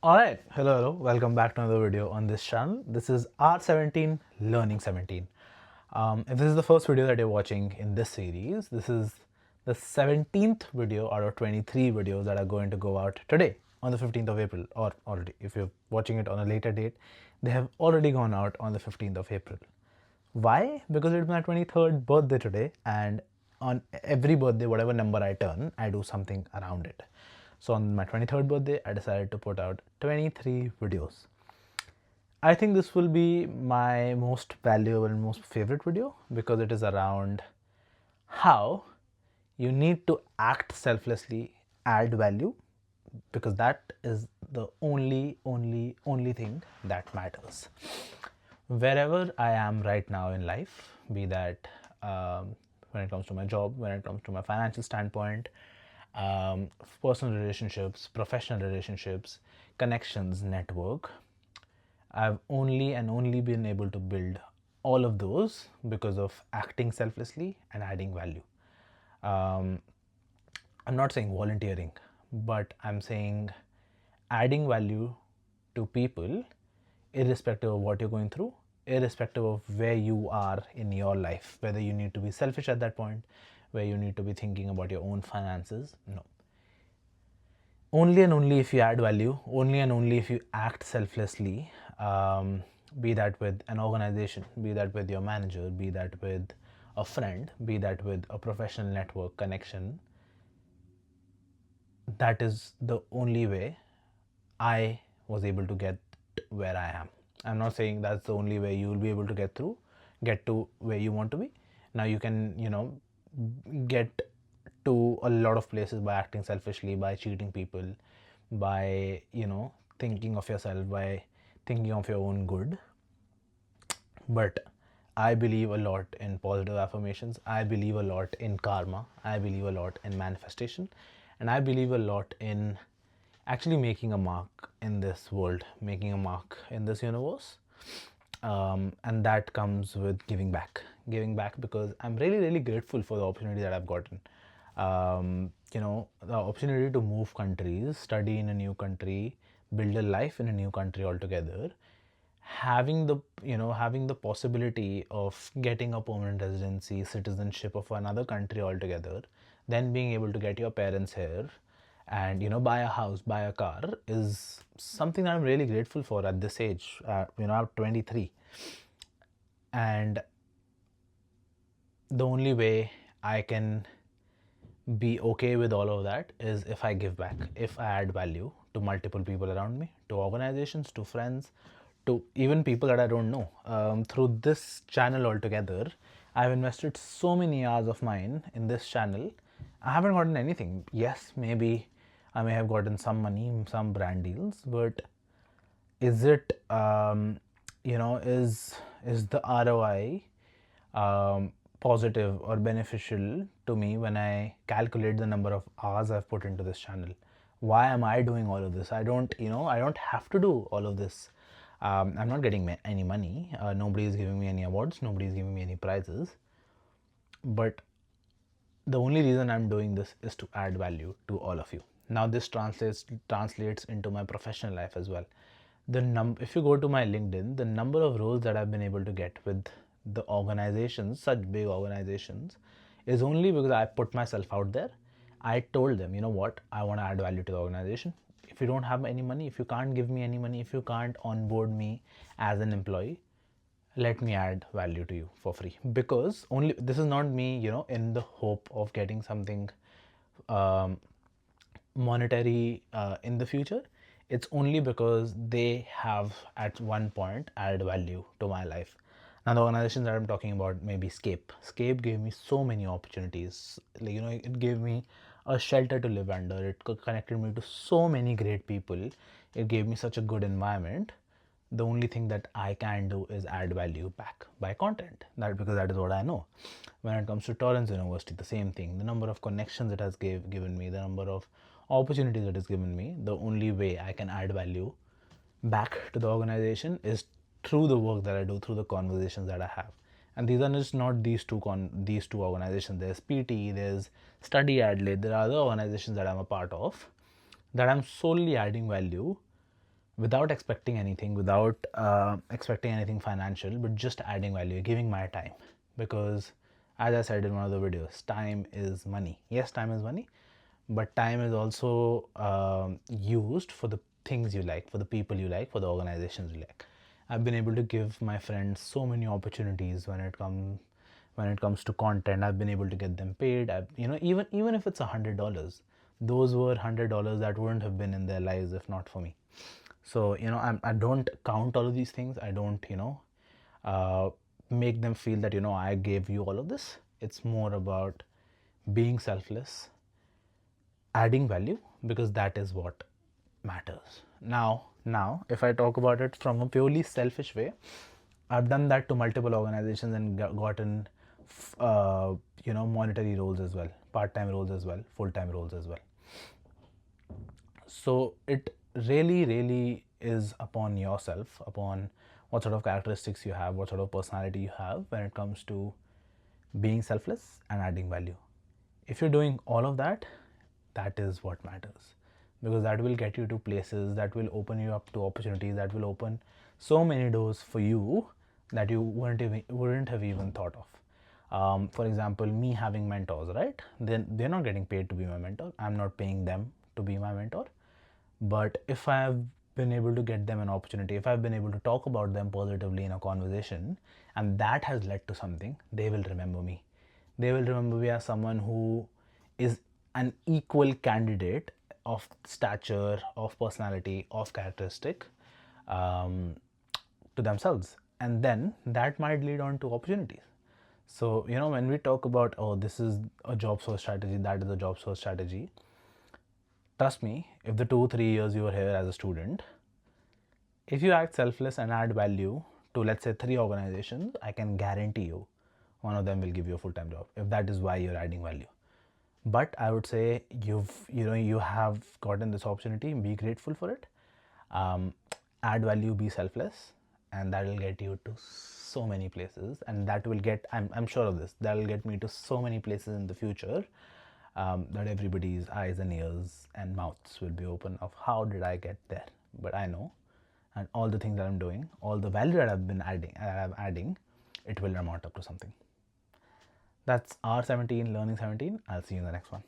Alright, hello, welcome back to another video on this channel. This is R17 Learning 17. If this is the first video that you're watching in this series, this is the 17th video out of 23 videos that are going to go out today on the 15th of April, or already, if you're watching it on a later date, they have already gone out on the 15th of April. Why? Because it's my 23rd birthday today, and on every birthday, whatever number I turn, I do something around it. So on my 23rd birthday, I decided to put out 23 videos. I think this will be my most valuable and most favorite video because it is around how you need to act selflessly, add value, because that is the only thing that matters. Wherever I am right now in life, be that when it comes to my job, when it comes to my financial standpoint, um, personal relationships, professional relationships, connections, network, I've only been able to build all of those because of acting selflessly and adding value. Um, I'm not saying volunteering, but I'm saying adding value to people, irrespective of what you're going through, irrespective of where you are in your life, whether you need to be selfish at that point, where you need to be thinking about your own finances. No. Only and only if you add value, only and only if you act selflessly, be that with an organization, be that with your manager, be that with a friend, be that with a professional network connection, that is the only way I was able to get where I am. I'm not saying that's the only way you will be able to get to where you want to be. Now you can, get to a lot of places by acting selfishly, by cheating people, by, thinking of yourself, by thinking of your own good. But I believe a lot in positive affirmations. I believe a lot in karma. I believe a lot in manifestation. And I believe a lot in actually making a mark in this world, making a mark in this universe. And that comes with giving back. Giving back because I'm really grateful for the opportunity that I've gotten. The opportunity to move countries, study in a new country, build a life in a new country altogether, having the possibility of getting a permanent residency, citizenship of another country altogether, then being able to get your parents here and buy a house, buy a car, is something that I'm really grateful for at this age. I'm 23, and the only way I can be okay with all of that is if I give back, if I add value to multiple people around me, to organizations, to friends, to even people that I don't know. Through this channel altogether, I've invested so many hours of mine in this channel. I haven't gotten anything. Yes, maybe I may have gotten some money, some brand deals, but is it, is the ROI positive or beneficial to me when I calculate the number of hours I've put into this channel? Why am I doing all of this? I don't have to do all of this. I'm not getting any money. Nobody is giving me any awards. Nobody is giving me any prizes. But the only reason I'm doing this is to add value to all of you. Now this translates into my professional life as well. If you go to my LinkedIn, the number of roles that I've been able to get with the organizations, such big organizations, is only because I put myself out there. I told them, you know what, I want to add value to the organization. If you don't have any money, if you can't give me any money, if you can't onboard me as an employee, let me add value to you for free. Because only this is not me, in the hope of getting something um, monetary in the future. It's only because they have at one point added value to my life. Now the organizations that I'm talking about, maybe Scape gave me so many opportunities. Like, it gave me a shelter to live under. It connected me to so many great people. It gave me such a good environment. The only thing that I can do is add value back by content. Because that is what I know. When it comes to Torrance University, the same thing. The number of connections it has given me, the number of opportunities it has given me, the only way I can add value back to the organization is through the work that I do, through the conversations that I have. And these are just not these two organizations. There's PT, there's Study Adelaide, there are other organizations that I'm a part of, that I'm solely adding value without expecting anything, without expecting anything financial, but just adding value, giving my time. Because as I said in one of the videos, time is money. Yes, time is money, but time is also used for the things you like, for the people you like, for the organizations you like. I've been able to give my friends so many opportunities when it comes to content. I've been able to get them paid. Even if it's $100, those were $100 that wouldn't have been in their lives if not for me. So I don't count all of these things. I don't uh, make them feel that I gave you all of this. It's more about being selfless, adding value, because that is what matters. Now, if I talk about it from a purely selfish way, I've done that to multiple organizations and gotten monetary roles as well, part-time roles as well, full-time roles as well. So it really is upon yourself, upon what sort of characteristics you have, what sort of personality you have when it comes to being selfless and adding value. If you're doing all of that, that is what matters, because that will get you to places, that will open you up to opportunities, that will open so many doors for you that you wouldn't have even thought of. For example, me having mentors, right? Then they're not getting paid to be my mentor. I'm not paying them to be my mentor. But if I've been able to get them an opportunity, if I've been able to talk about them positively in a conversation, and that has led to something, they will remember me. They will remember me as someone who is an equal candidate of stature, of personality, of characteristic, um, to themselves. And then that might lead on to opportunities. So, when we talk about, oh, this is a job source strategy, that is a job source strategy, trust me, if the 2-3 years you were here as a student, if you act selfless and add value to, let's say, 3 organizations, I can guarantee you one of them will give you a full-time job, if that is why you're adding value. But I would say you have gotten this opportunity, be grateful for it. Add value, be selfless, and that will get you to so many places, and that will get, I'm sure of this, that will get me to so many places in the future, that everybody's eyes and ears and mouths will be open of how did I get there. But I know, and all the things that I'm doing, all the value that I'm adding, it will amount up to something. That's R17 Learning 17. I'll see you in the next one.